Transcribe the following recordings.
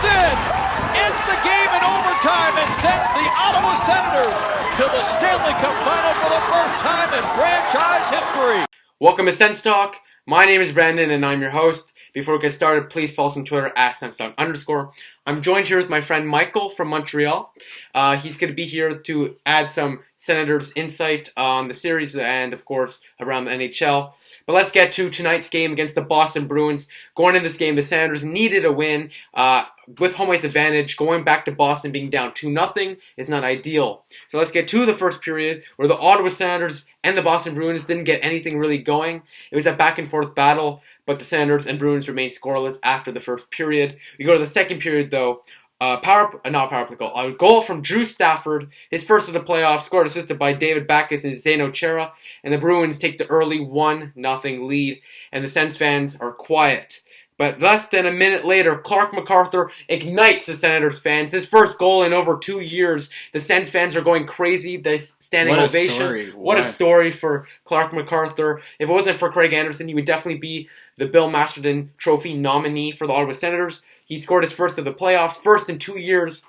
It's in! Ends the game in overtime and sends the Ottawa Senators to the Stanley Cup Final for the first time in franchise history. Welcome to SENS Talk. My name is Brandon and I'm your host. Before we get started, please follow us on Twitter at @SensTalk_. I'm joined here with my friend Michael from Montreal. He's going to be here to add some Senators insight on the series and, of course, around the NHL. But let's get to tonight's game against the Boston Bruins. Going into this game, the Senators needed a win with home ice advantage. Going back to Boston being down 2-0 is not ideal. So let's get to the first period where the Ottawa Senators and the Boston Bruins didn't get anything really going. It was a back-and-forth battle, but the Senators and Bruins remained scoreless after the first period. We go to the second period, though. A goal from Drew Stafford, his first of the playoffs, scored assisted by David Backes and Zdeno Chara, and the Bruins take the early 1-0 lead, and the Sens fans are quiet. But less than a minute later, Clark MacArthur ignites the Senators fans. His first goal in over 2 years. The Sens fans are going crazy. The standing ovation. Story. What a story for Clark MacArthur. If it wasn't for Craig Anderson, he would definitely be the Bill Masterton Trophy nominee for the Ottawa Senators. He scored his first of the playoffs, first in 2 years,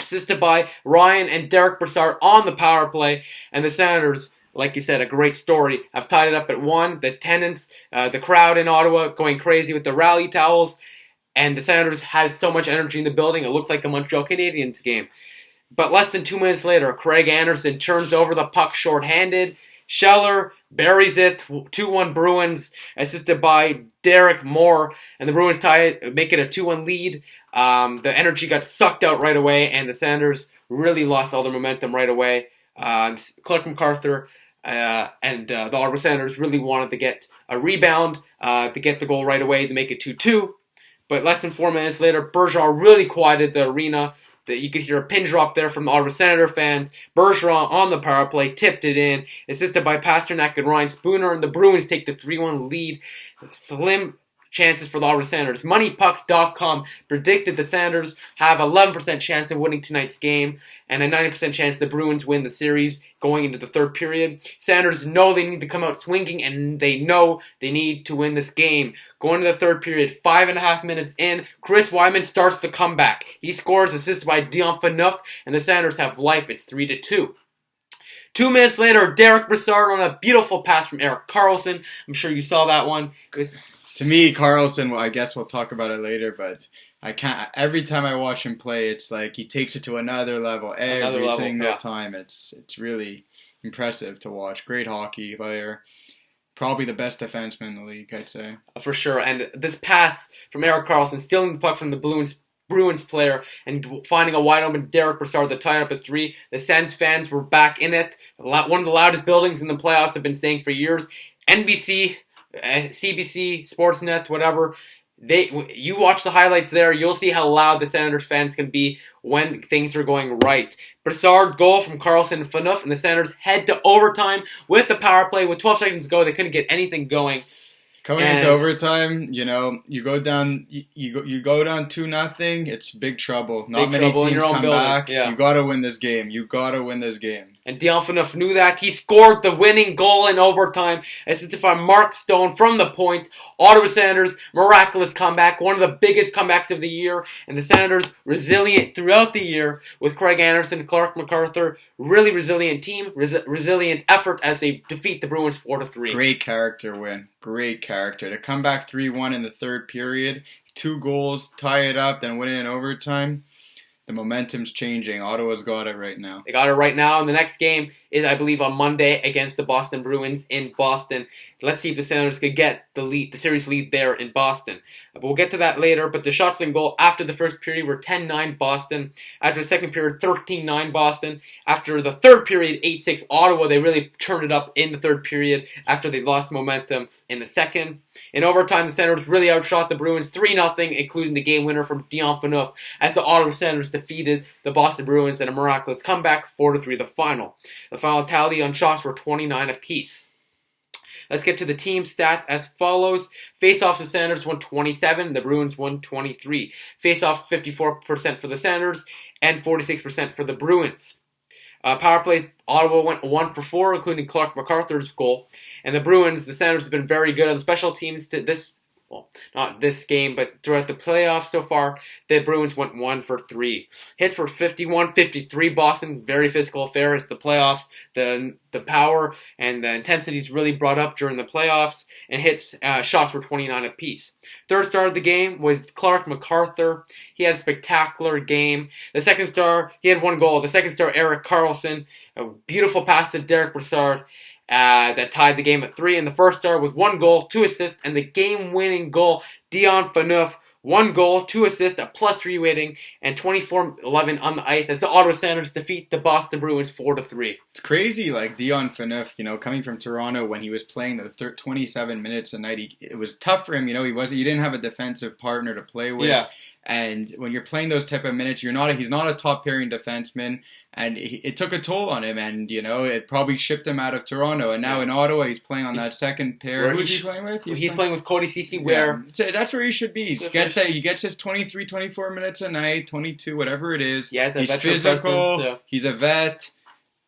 assisted by Ryan and Derek Brassard on the power play. And the Senators, like you said, a great story, have tied it up at 1. The attendance, the crowd in Ottawa going crazy with the rally towels. And the Senators had so much energy in the building, it looked like a Montreal Canadiens game. But less than 2 minutes later, Craig Anderson turns over the puck shorthanded. Scheller buries it, 2-1 Bruins, assisted by Derek Moore, and the Bruins make it a 2-1 lead. The energy got sucked out right away, and the Senators really lost all their momentum right away. Clark MacArthur and the Ottawa Senators really wanted to get a rebound, to get the goal right away, to make it 2-2. But less than 4 minutes later, Bergeron really quieted the arena. You could hear a pin drop there from the Ottawa Senator fans. Bergeron on the power play tipped it in, assisted by Pasternak and Ryan Spooner, and the Bruins take the 3-1 lead. Slim chances for the Ottawa Senators. MoneyPuck.com predicted the Senators have 11% chance of winning tonight's game and a 90% chance the Bruins win the series going into the third period. Senators know they need to come out swinging, and they know they need to win this game. Going to the third period, 5.5 minutes in, Chris Wyman starts the comeback. He scores, assisted by Dion Phaneuf, and the Senators have life. It's 3-2. 2 minutes later, Derek Brassard on a beautiful pass from Erik Karlsson. I'm sure you saw that one. To me, Karlsson, well, I guess we'll talk about it later, but I can't. Every time I watch him play, it's like he takes it to another level every single time. It's really impressive to watch. Great hockey player. Probably the best defenseman in the league, I'd say. For sure. And this pass from Erik Karlsson, stealing the puck from the Bruins player and finding a wide open Derek Brassard that tied up at 3. The Sens fans were back in it. One of the loudest buildings in the playoffs, have been saying for years. NBC, CBC, Sportsnet, whatever. You watch the highlights there, you'll see how loud the Senators fans can be when things are going right. Brassard goal from Karlsson and Phaneuf, and the Senators head to overtime with the power play. With 12 seconds to go, they couldn't get anything going. Coming into overtime, you go down 2-0. It's big trouble. Not many teams come back. Yeah. You got to win this game. And Dion Phaneuf knew that. He scored the winning goal in overtime, assisted by Mark Stone from the point. Ottawa Senators, miraculous comeback, one of the biggest comebacks of the year. And the Senators, resilient throughout the year with Craig Anderson, Clark MacArthur, really resilient team, resilient effort as they defeat the Bruins 4-3. Great character win. Great character. To come back 3-1 in the third period, 2 goals, tie it up, then win it in overtime. The momentum's changing. Ottawa's got it right now. They got it right now, and the next game is, I believe, on Monday against the Boston Bruins in Boston. Let's see if the Senators could get the series lead there in Boston. But we'll get to that later. But the shots in goal after the first period were 10-9 Boston. After the second period, 13-9 Boston. After the third period, 8-6 Ottawa. They really turned it up in the third period after they lost momentum in the second. In overtime, the Senators really outshot the Bruins 3-0, including the game winner from Dion Phaneuf, as the Ottawa Senators defeated the Boston Bruins in a miraculous comeback, 4-3 the final. The final tally on shots were 29 apiece. Let's get to the team stats as follows. Face-offs, the Senators won 27, the Bruins won 23. Face-offs, 54% for the Senators and 46% for the Bruins. Power play, Ottawa went 1 for 4, including Clark MacArthur's goal. And the Bruins, the Senators have been very good on the special teams this well, not this game, but throughout the playoffs so far, the Bruins went 1 for 3. Hits were 51-53 Boston, very physical affair. It's the playoffs. The power and the intensity is really brought up during the playoffs, and shots were 29 apiece. Third star of the game was Clark MacArthur. He had a spectacular game. The second star, he had 1 goal. The second star, Erik Karlsson, a beautiful pass to Derek Brassard. That tied the game at 3, and the first star was 1 goal, 2 assists, and the game-winning goal, Dion Phaneuf, 1 goal, 2 assists, a +3 rating, and 24-11 on the ice as the Ottawa Senators defeat the Boston Bruins 4-3. It's crazy, like Dion Phaneuf, coming from Toronto when he was playing the 27 minutes a night, it was tough for him. He didn't have a defensive partner to play with. Yeah. And when you're playing those type of minutes, he's not a top pairing defenseman, and it took a toll on him, and it probably shipped him out of Toronto. And now in Ottawa, he's playing on that second pair. Who's he playing with? He's playing with Cody Ceci. That's where he should be. He gets his 23, 24 minutes a night, 22, whatever it is. Yeah, he's physical. Presence, He's a vet.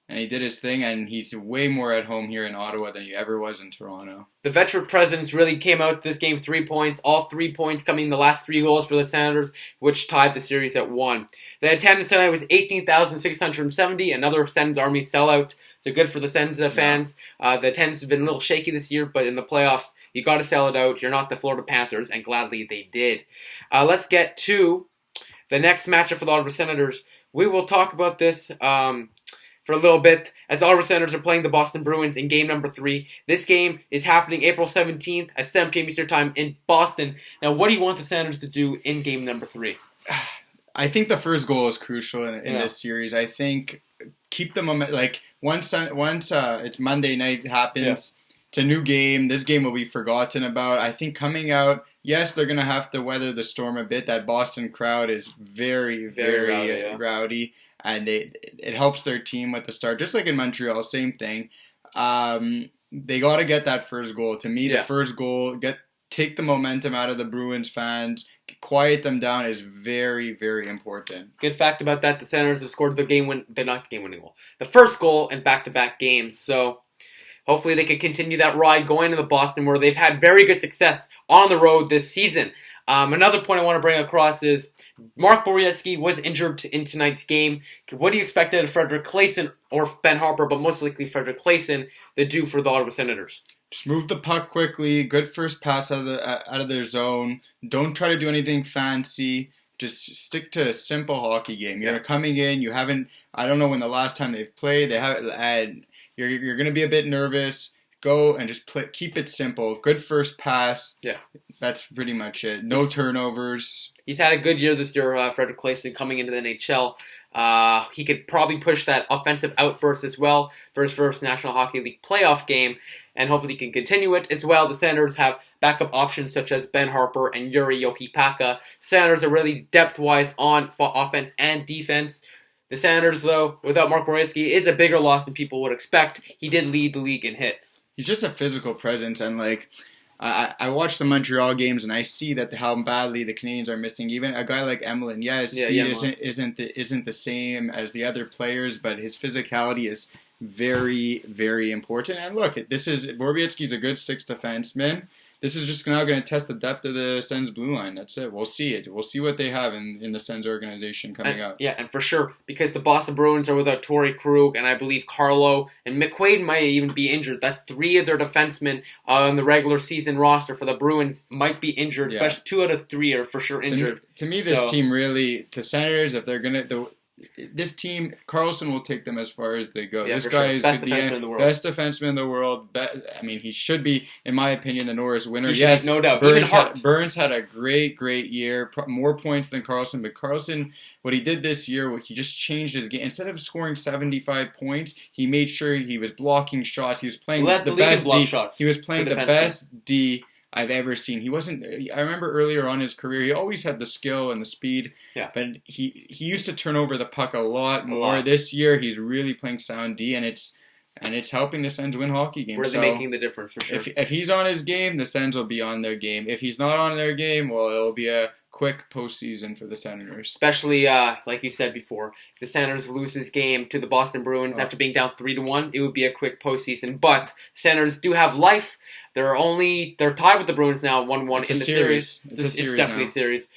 And he did his thing, and he's way more at home here in Ottawa than he ever was in Toronto. The veteran presence really came out this game, 3 points. All 3 points coming in the last 3 goals for the Senators, which tied the series at 1. The attendance tonight was 18,670, another Sens Army sellout. So good for the Sens fans. The attendance has been a little shaky this year, but in the playoffs, you got to sell it out. You're not the Florida Panthers, and gladly they did. Let's get to the next matchup for the Ottawa Senators. We will talk about this for a little bit, as the Ottawa Senators are playing the Boston Bruins in game number 3. This game is happening April 17th at 7 p.m. Eastern Time in Boston. Now, what do you want the Senators to do in game number 3? I think the first goal is crucial in this series. I think keep the momentum. Like, once it's Monday night happens, it's a new game. This game will be forgotten about. I think coming out, yes, they're going to have to weather the storm a bit. That Boston crowd is very, very rowdy. And it helps their team with the start. Just like in Montreal, same thing. They got to get that first goal. To me, the first goal, take the momentum out of the Bruins fans, quiet them down is very, very important. Good fact about that, the Senators have scored the game-winning goal. The first goal in back-to-back games. So hopefully they can continue that ride going into Boston, where they've had very good success on the road this season. Another point I want to bring across is Mark Borowiecki was injured in tonight's game. What do you expect out of Frederick Claesson or Ben Harper, but most likely Frederick Claesson, to do for the Ottawa Senators? Just move the puck quickly. Good first pass out of their zone. Don't try to do anything fancy. Just stick to a simple hockey game. You're coming in. You haven't. I don't know when the last time they've played. They have. And you're going to be a bit nervous. Go and just keep it simple. Good first pass. Yeah. That's pretty much it. No turnovers. He's had a good year this year, Frederick Claesson, coming into the NHL. He could probably push that offensive outburst as well for his first National Hockey League playoff game, and hopefully he can continue it as well. The Senators have backup options such as Ben Harper and Yuri Jokipaka. Senators are really depth-wise on offense and defense. The Senators, though, without Mark Borowiecki, is a bigger loss than people would expect. He did lead the league in hits. He's just a physical presence, and I watch the Montreal games and I see that how badly the Canadians are missing even a guy like Emelin. Yes, he isn't the same as the other players, but his physicality is very, very important. And look, Borowiecki's a good 6th defenseman. This is just now going to test the depth of the Sens blue line. That's it. We'll see it. We'll see what they have in the Sens organization coming up. Yeah, and for sure, because the Boston Bruins are without Torrey Krug, and I believe Carlo and McQuaid might even be injured. That's 3 of their defensemen on the regular season roster for the Bruins might be injured, especially 2 out of 3 are for sure injured. To me, this team really, the Senators, if they're going to... This team, Karlsson will take them as far as they go. This guy is best defenseman in the world. He should be, in my opinion, the Norris winner. Yes, no doubt. Burns had a great year, more points than Karlsson. But Karlsson, what he did this year, he just changed his game. Instead of scoring 75 points, he made sure he was blocking shots. He was playing the best D. He was playing the best D I've ever seen. I remember earlier on in his career, he always had the skill and the speed, but he used to turn over the puck a lot more. This year, he's really playing sound D, and it's helping the Sens win hockey games. Really making the difference, for sure. If he's on his game, the Sens will be on their game. If he's not on their game, well, it'll be a quick postseason for the Senators. Especially, like you said before, if the Senators lose this game to the Boston Bruins after being down 3-1, it would be a quick postseason. But Senators do have life. They're tied with the Bruins now, 1-1 in the series. It's definitely a series.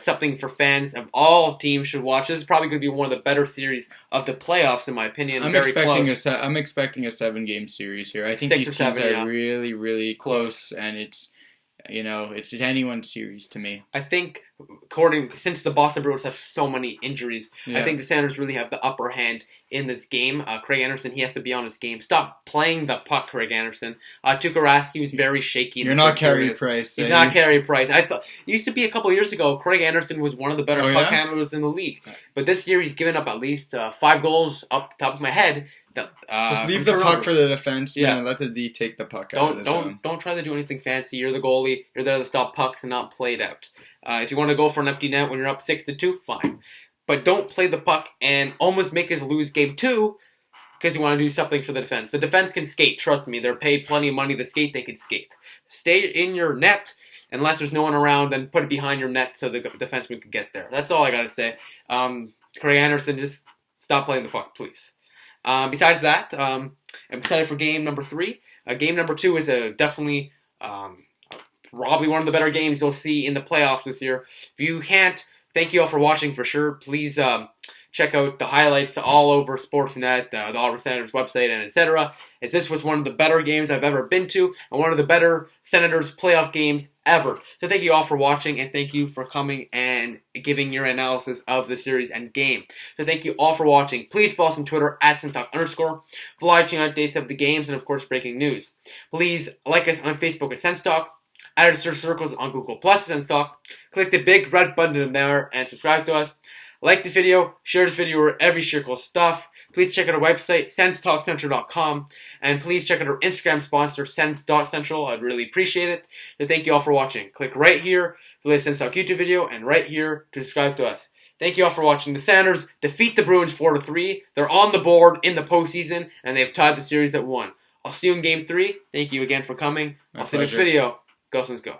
Something for fans of all teams should watch. This is probably going to be one of the better series of the playoffs, in my opinion. I'm expecting a 7-game series here. I think these teams are really, really close, and it's anyone's series to me. I think, since the Boston Bruins have so many injuries, I think the Senators really have the upper hand in this game. Craig Anderson, he has to be on his game. Stop playing the puck, Craig Anderson. Tuukka Rask was very shaky. You're not Carey Price. He's not Carey Price. I thought it used to be a couple years ago. Craig Anderson was one of the better puck handlers in the league. But this year he's given up at least 5 goals off the top of my head. Just leave the puck for the defenseman and let the D take the puck out of the zone. Don't try to do anything fancy. You're the goalie. You're there to stop pucks and not play it out. If you want to go for an empty net when you're up 6-2, fine. But don't play the puck and almost make us lose game 2 because you want to do something for the defense. The defense can skate. Trust me. They're paid plenty of money to skate. They can skate. Stay in your net unless there's no one around, then put it behind your net so the defenseman can get there. That's all I got to say. Craig Anderson, just stop playing the puck, please. Besides that, I'm excited for game number 3. Game number 2 is definitely probably one of the better games you'll see in the playoffs this year. If you can't, thank you all for watching for sure. Please check out the highlights all over Sportsnet, the Ottawa Senators website, and etc. This was one of the better games I've ever been to, and one of the better Senators playoff games ever. So thank you all for watching, and thank you for coming and giving your analysis of the series and game. So thank you all for watching. Please follow us on Twitter @SensTalk_ for live stream updates of the games and of course breaking news. Please like us on Facebook at SensTalk. Add us to search circles on Google Plus SensTalk. Click the big red button there and subscribe to us. Like the video, share this video wherever you share cool stuff. Please check out our website, senstalkcentral.com. And please check out our Instagram sponsor, sens.central. I'd really appreciate it. So thank you all for watching. Click right here for the Sens Talk YouTube video and right here to subscribe to us. Thank you all for watching. The Senators defeat the Bruins 4-3. They're on the board in the postseason, and they've tied the series at 1. I'll see you in Game 3. Thank you again for coming. I'll see you in this video. Go Sens, go.